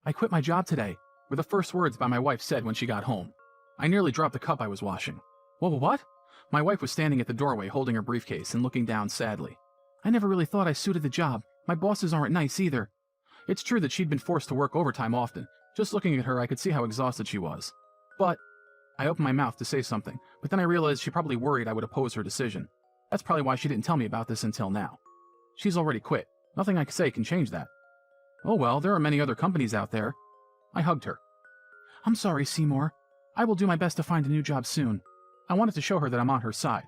"I quit my job today," were the first words my wife said when she got home. I nearly dropped the cup I was washing. What? My wife was standing at the doorway holding her briefcase and looking down sadly. "I never really thought I suited the job. My bosses aren't nice either." It's true that she'd been forced to work overtime often. Just looking at her, I could see how exhausted she was. But I opened my mouth to say something, but then I realized she probably worried I would oppose her decision. That's probably why she didn't tell me about this until now. She's already quit. Nothing I can say can change that. Oh well, there are many other companies out there. I hugged her. "I'm sorry, Seymour. I will do my best to find a new job soon." I wanted to show her that I'm on her side.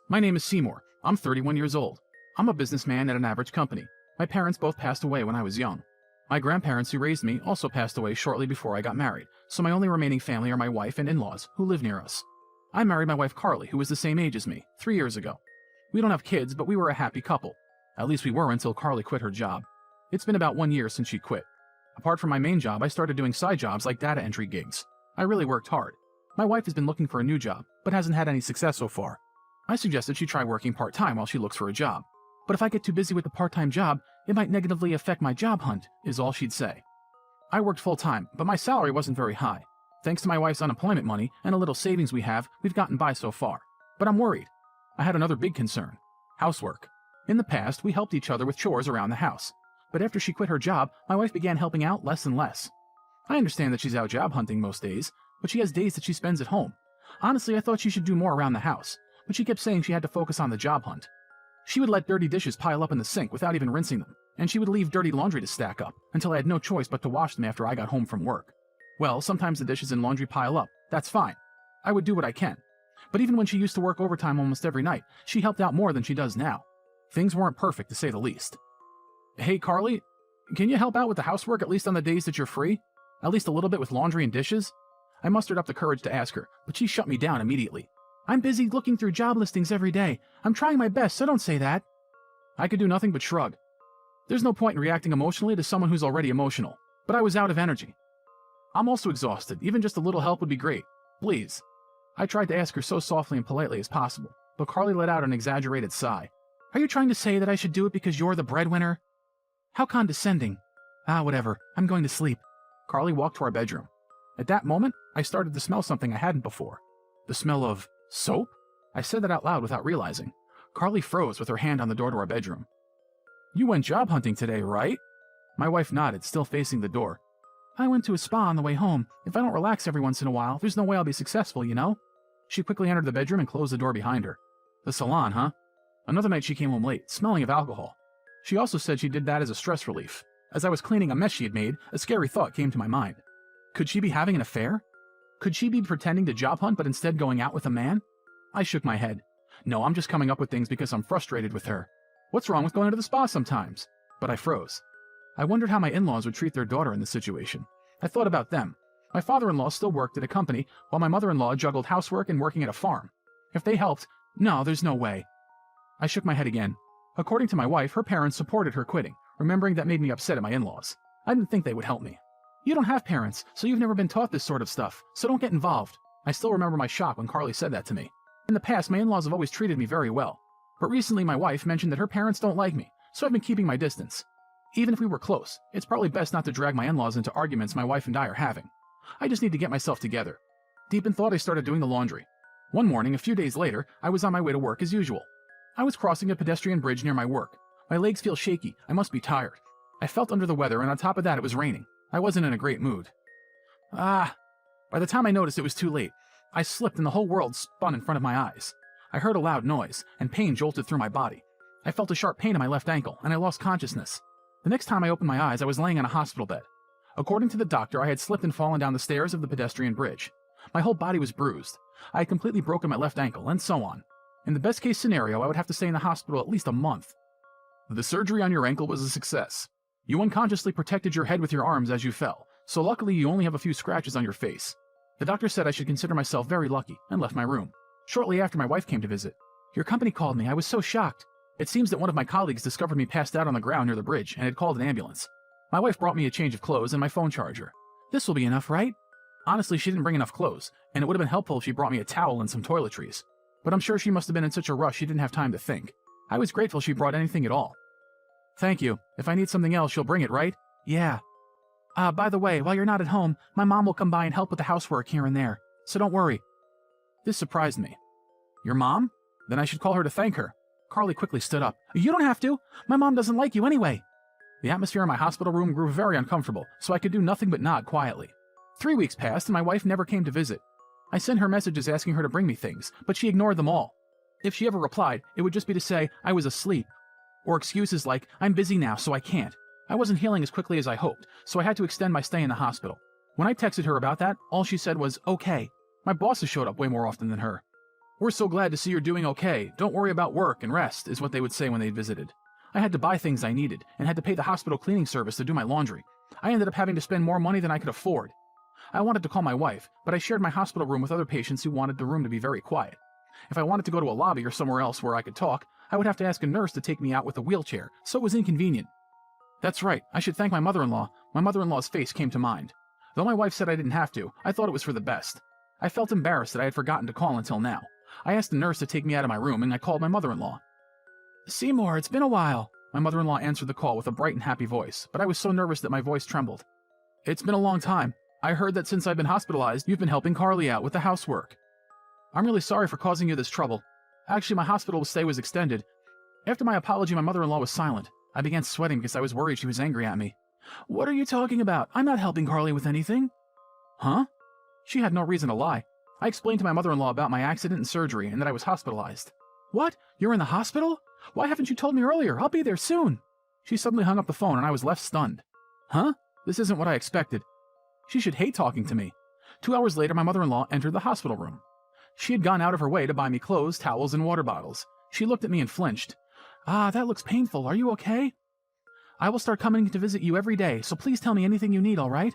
"My name is Seymour. I'm 31 years old. I'm a businessman at an average company. My parents both passed away when I was young. My grandparents who raised me also passed away shortly before I got married, so my only remaining family are my wife and in-laws, who live near us. I married my wife Carly, who was the same age as me, 3 years ago. We don't have kids, but we were a happy couple. At least we were until Carly quit her job. It's been about 1 year since she quit. Apart from my main job, I started doing side jobs like data entry gigs. I really worked hard. My wife has been looking for a new job, but hasn't had any success so far. I suggested she try working part-time while she looks for a job. But if I get too busy with the part-time job, it might negatively affect my job hunt, is all she'd say. I worked full-time, but my salary wasn't very high. Thanks to my wife's unemployment money and a little savings we've gotten by so far. But I'm worried. I had another big concern. Housework. In the past, we helped each other with chores around the house. But after she quit her job, my wife began helping out less and less. I understand that she's out job hunting most days, but she has days that she spends at home. Honestly, I thought she should do more around the house, but she kept saying she had to focus on the job hunt. She would let dirty dishes pile up in the sink without even rinsing them, and she would leave dirty laundry to stack up until I had no choice but to wash them after I got home from work. Well, sometimes the dishes and laundry pile up. That's fine. I would do what I can. But even when she used to work overtime almost every night, she helped out more than she does now. Things weren't perfect, to say the least. "Hey, Carly, can you help out with the housework at least on the days that you're free? At least a little bit with laundry and dishes?" I mustered up the courage to ask her, but she shut me down immediately. "I'm busy looking through job listings every day. I'm trying my best, so don't say that." I could do nothing but shrug. There's no point in reacting emotionally to someone who's already emotional, but I was out of energy. "I'm also exhausted. Even just a little help would be great. Please." I tried to ask her so softly and politely as possible, but Carly let out an exaggerated sigh. "Are you trying to say that I should do it because you're the breadwinner?" How condescending. Whatever. I'm going to sleep. Carly walked to our bedroom. At that moment, I started to smell something I hadn't before. The smell of soap? I said that out loud without realizing. Carly froze with her hand on the door to our bedroom. "You went job hunting today, right?" My wife nodded, still facing the door. "I went to a spa on the way home. If I don't relax every once in a while, there's no way I'll be successful, you know?" She quickly entered the bedroom and closed the door behind her. The salon, huh? Another night she came home late, smelling of alcohol. She also said she did that as a stress relief. As I was cleaning a mess she had made, a scary thought came to my mind. Could she be having an affair? Could she be pretending to job hunt but instead going out with a man? I shook my head. No, I'm just coming up with things because I'm frustrated with her. What's wrong with going to the spa sometimes? But I froze. I wondered how my in-laws would treat their daughter in this situation. I thought about them. My father-in-law still worked at a company, while my mother-in-law juggled housework and working at a farm. If they helped, no, there's no way. I shook my head again. According to my wife, her parents supported her quitting. Remembering that made me upset at my in-laws. I didn't think they would help me. "You don't have parents, so you've never been taught this sort of stuff, so don't get involved." I still remember my shock when Carly said that to me. In the past, my in-laws have always treated me very well. But recently my wife mentioned that her parents don't like me, so I've been keeping my distance. Even if we were close, it's probably best not to drag my in-laws into arguments my wife and I are having. I just need to get myself together. Deep in thought, I started doing the laundry. One morning, a few days later, I was on my way to work as usual. I was crossing a pedestrian bridge near my work. My legs feel shaky. I must be tired. I felt under the weather, and on top of that, it was raining. I wasn't in a great mood. By the time I noticed, it was too late. I slipped and the whole world spun in front of my eyes. I heard a loud noise, and pain jolted through my body. I felt a sharp pain in my left ankle, and I lost consciousness. The next time I opened my eyes, I was laying on a hospital bed. According to the doctor, I had slipped and fallen down the stairs of the pedestrian bridge. My whole body was bruised. I had completely broken my left ankle, and so on. In the best-case scenario, I would have to stay in the hospital at least a month. The surgery on your ankle was a success. You unconsciously protected your head with your arms as you fell, so luckily you only have a few scratches on your face. The doctor said I should consider myself very lucky, and left my room. Shortly after, my wife came to visit. "Your company called me. I was so shocked. It seems that one of my colleagues discovered me passed out on the ground near the bridge and had called an ambulance. My wife brought me a change of clothes and my phone charger. This will be enough, right?" Honestly, she didn't bring enough clothes, and it would have been helpful if she brought me a towel and some toiletries. But I'm sure she must have been in such a rush she didn't have time to think. I was grateful she brought anything at all. "Thank you. If I need something else, you'll bring it, right?" "Yeah." By the way, while you're not at home, my mom will come by and help with the housework here and there, so don't worry. This surprised me. Your mom? Then I should call her to thank her. Carly quickly stood up. You don't have to. My mom doesn't like you anyway. The atmosphere in my hospital room grew very uncomfortable, so I could do nothing but nod quietly. 3 weeks passed and my wife never came to visit. I sent her messages asking her to bring me things, but she ignored them all. If she ever replied, it would just be to say I was asleep, or excuses like, I'm busy now, so I can't. I wasn't healing as quickly as I hoped, so I had to extend my stay in the hospital. When I texted her about that, all she said was, okay. My bosses showed up way more often than her. We're so glad to see you're doing okay. Don't worry about work and rest, is what they would say when they visited. I had to buy things I needed, and had to pay the hospital cleaning service to do my laundry. I ended up having to spend more money than I could afford. I wanted to call my wife, but I shared my hospital room with other patients who wanted the room to be very quiet. If I wanted to go to a lobby or somewhere else where I could talk, I would have to ask a nurse to take me out with a wheelchair, so it was inconvenient. That's right, I should thank my mother-in-law. My mother-in-law's face came to mind. Though my wife said I didn't have to, I thought it was for the best. I felt embarrassed that I had forgotten to call until now. I asked the nurse to take me out of my room, and I called my mother-in-law. Seymour, it's been a while. My mother-in-law answered the call with a bright and happy voice, but I was so nervous that my voice trembled. It's been a long time. I heard that since I've been hospitalized, you've been helping Carly out with the housework. I'm really sorry for causing you this trouble. Actually, my hospital stay was extended. After my apology, my mother-in-law was silent. I began sweating because I was worried she was angry at me. What are you talking about? I'm not helping Carly with anything. Huh? She had no reason to lie. I explained to my mother-in-law about my accident and surgery and that I was hospitalized. What? You're in the hospital? Why haven't you told me earlier? I'll be there soon. She suddenly hung up the phone and I was left stunned. Huh? This isn't what I expected. She should hate talking to me. 2 hours later, my mother-in-law entered the hospital room. She had gone out of her way to buy me clothes, towels, and water bottles. She looked at me and flinched. That looks painful. Are you okay? I will start coming to visit you every day, so please tell me anything you need, all right?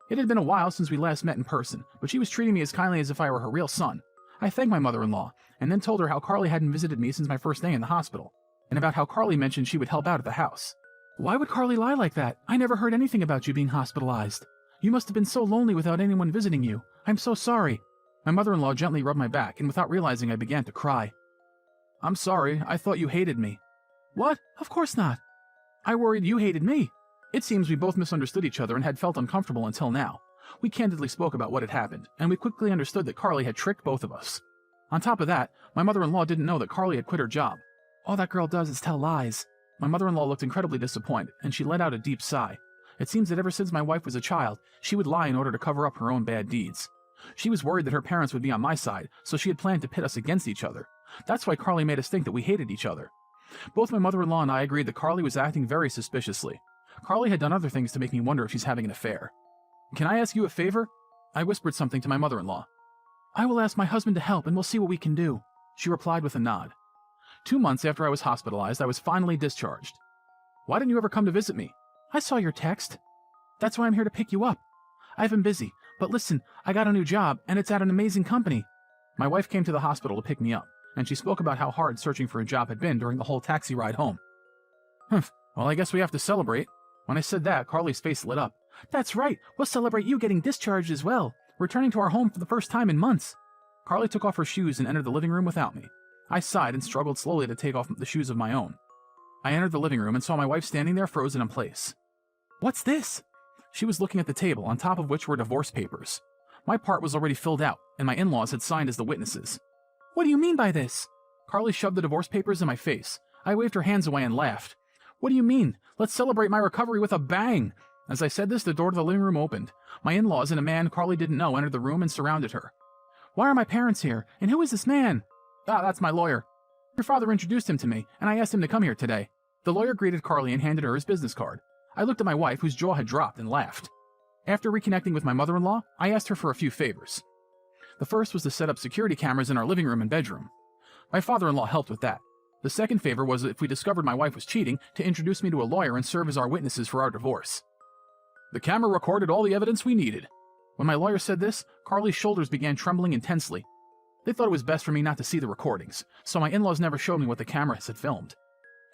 It had been a while since we last met in person, but she was treating me as kindly as if I were her real son. I thanked my mother-in-law, and then told her how Carly hadn't visited me since my first day in the hospital, and about how Carly mentioned she would help out at the house. Why would Carly lie like that? I never heard anything about you being hospitalized. You must have been so lonely without anyone visiting you. I'm so sorry. My mother-in-law gently rubbed my back, and without realizing I began to cry. I'm sorry, I thought you hated me. What? Of course not. I worried you hated me. It seems we both misunderstood each other and had felt uncomfortable until now. We candidly spoke about what had happened, and we quickly understood that Carly had tricked both of us. On top of that, my mother-in-law didn't know that Carly had quit her job. All that girl does is tell lies. My mother-in-law looked incredibly disappointed, and she let out a deep sigh. It seems that ever since my wife was a child, she would lie in order to cover up her own bad deeds. She was worried that her parents would be on my side, so she had planned to pit us against each other. That's why Carly made us think that we hated each other. Both my mother-in-law and I agreed that Carly was acting very suspiciously. Carly had done other things to make me wonder if she's having an affair. Can I ask you a favor? I whispered something to my mother-in-law. I will ask my husband to help and we'll see what we can do. She replied with a nod. 2 months after I was hospitalized, I was finally discharged. Why didn't you ever come to visit me? I saw your text. That's why I'm here to pick you up. I've been busy, but listen, I got a new job and it's at an amazing company. My wife came to the hospital to pick me up, and she spoke about how hard searching for a job had been during the whole taxi ride home. Humph, well, I guess we have to celebrate. When I said that, Carly's face lit up. That's right, we'll celebrate you getting discharged as well, returning to our home for the first time in months. Carly took off her shoes and entered the living room without me. I sighed and struggled slowly to take off the shoes of my own. I entered the living room and saw my wife standing there frozen in place. What's this? She was looking at the table, on top of which were divorce papers. My part was already filled out, and my in-laws had signed as the witnesses. What do you mean by this? Carly shoved the divorce papers in my face. I waved her hands away and laughed. What do you mean? Let's celebrate my recovery with a bang! As I said this, the door to the living room opened. My in-laws and a man Carly didn't know entered the room and surrounded her. Why are my parents here? And who is this man? That's my lawyer. Your father introduced him to me, and I asked him to come here today. The lawyer greeted Carly and handed her his business card. I looked at my wife, whose jaw had dropped, and laughed. After reconnecting with my mother-in-law, I asked her for a few favors. The first was to set up security cameras in our living room and bedroom. My father-in-law helped with that. The second favor was, if we discovered my wife was cheating, to introduce me to a lawyer and serve as our witnesses for our divorce. The camera recorded all the evidence we needed. When my lawyer said this, Carly's shoulders began trembling intensely. They thought it was best for me not to see the recordings, so my in-laws never showed me what the cameras had filmed.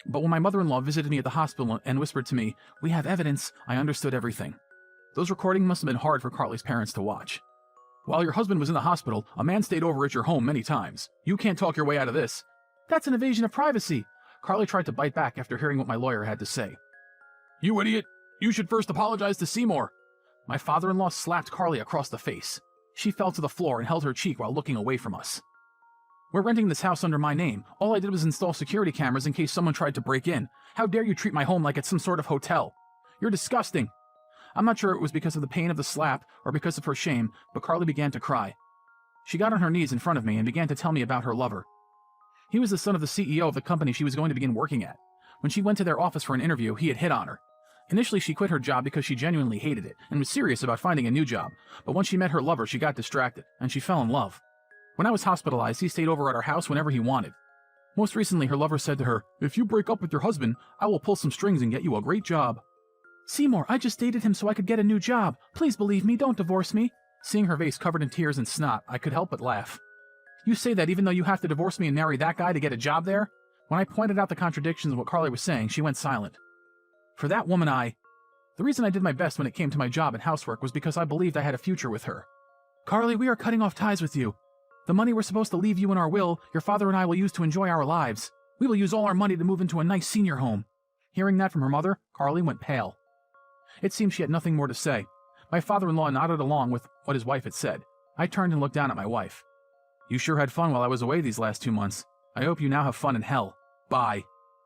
But when my mother-in-law visited me at the hospital and whispered to me, "We have evidence," I understood everything. Those recordings must have been hard for Carly's parents to watch. While your husband was in the hospital, a man stayed over at your home many times. You can't talk your way out of this. That's an invasion of privacy. Carly tried to bite back after hearing what my lawyer had to say. You idiot! You should first apologize to Seymour. My father-in-law slapped Carly across the face. She fell to the floor and held her cheek while looking away from us. We're renting this house under my name. All I did was install security cameras in case someone tried to break in. How dare you treat my home like it's some sort of hotel? You're disgusting. I'm not sure it was because of the pain of the slap or because of her shame, but Carly began to cry. She got on her knees in front of me and began to tell me about her lover. He was the son of the CEO of the company she was going to begin working at. When she went to their office for an interview, he had hit on her. Initially, she quit her job because she genuinely hated it and was serious about finding a new job, but once she met her lover, she got distracted, and she fell in love. When I was hospitalized, he stayed over at our house whenever he wanted. Most recently, her lover said to her, "If you break up with your husband, I will pull some strings and get you a great job." Seymour, I just dated him so I could get a new job. Please believe me, don't divorce me. Seeing her face covered in tears and snot, I could help but laugh. You say that even though you have to divorce me and marry that guy to get a job there? When I pointed out the contradictions in what Carly was saying, she went silent. For that woman, The reason I did my best when it came to my job and housework was because I believed I had a future with her. Carly, we are cutting off ties with you. The money we're supposed to leave you in our will, your father and I will use to enjoy our lives. We will use all our money to move into a nice senior home. Hearing that from her mother, Carly went pale. It seemed she had nothing more to say. My father-in-law nodded along with what his wife had said. I turned and looked down at my wife. You sure had fun while I was away these last 2 months. I hope you now have fun in hell. Bye.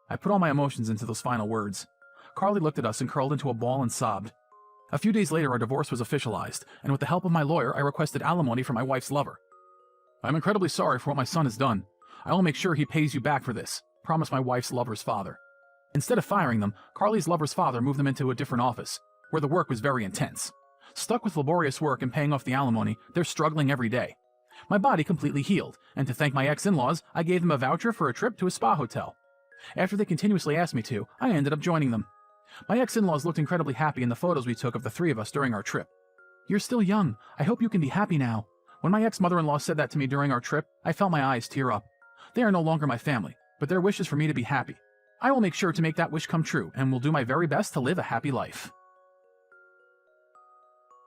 I put all my emotions into those final words. Carly looked at us and curled into a ball and sobbed. A few days later, our divorce was officialized, and with the help of my lawyer, I requested alimony for my wife's lover. I'm incredibly sorry for what my son has done. I will make sure he pays you back for this, promised my wife's lover's father. Instead of firing them, Carly's lover's father moved them into a different office, where the work was very intense. Stuck with laborious work and paying off the alimony, they're struggling every day. My body completely healed, and to thank my ex-in-laws, I gave them a voucher for a trip to a spa hotel. After they continuously asked me to, I ended up joining them. My ex-in-laws looked incredibly happy in the photos we took of the three of us during our trip. You're still young. I hope you can be happy now. When my ex-mother-in-law said that to me during our trip, I felt my eyes tear up. They are no longer my family, but their wish is for me to be happy. I will make sure to make that wish come true and will do my very best to live a happy life.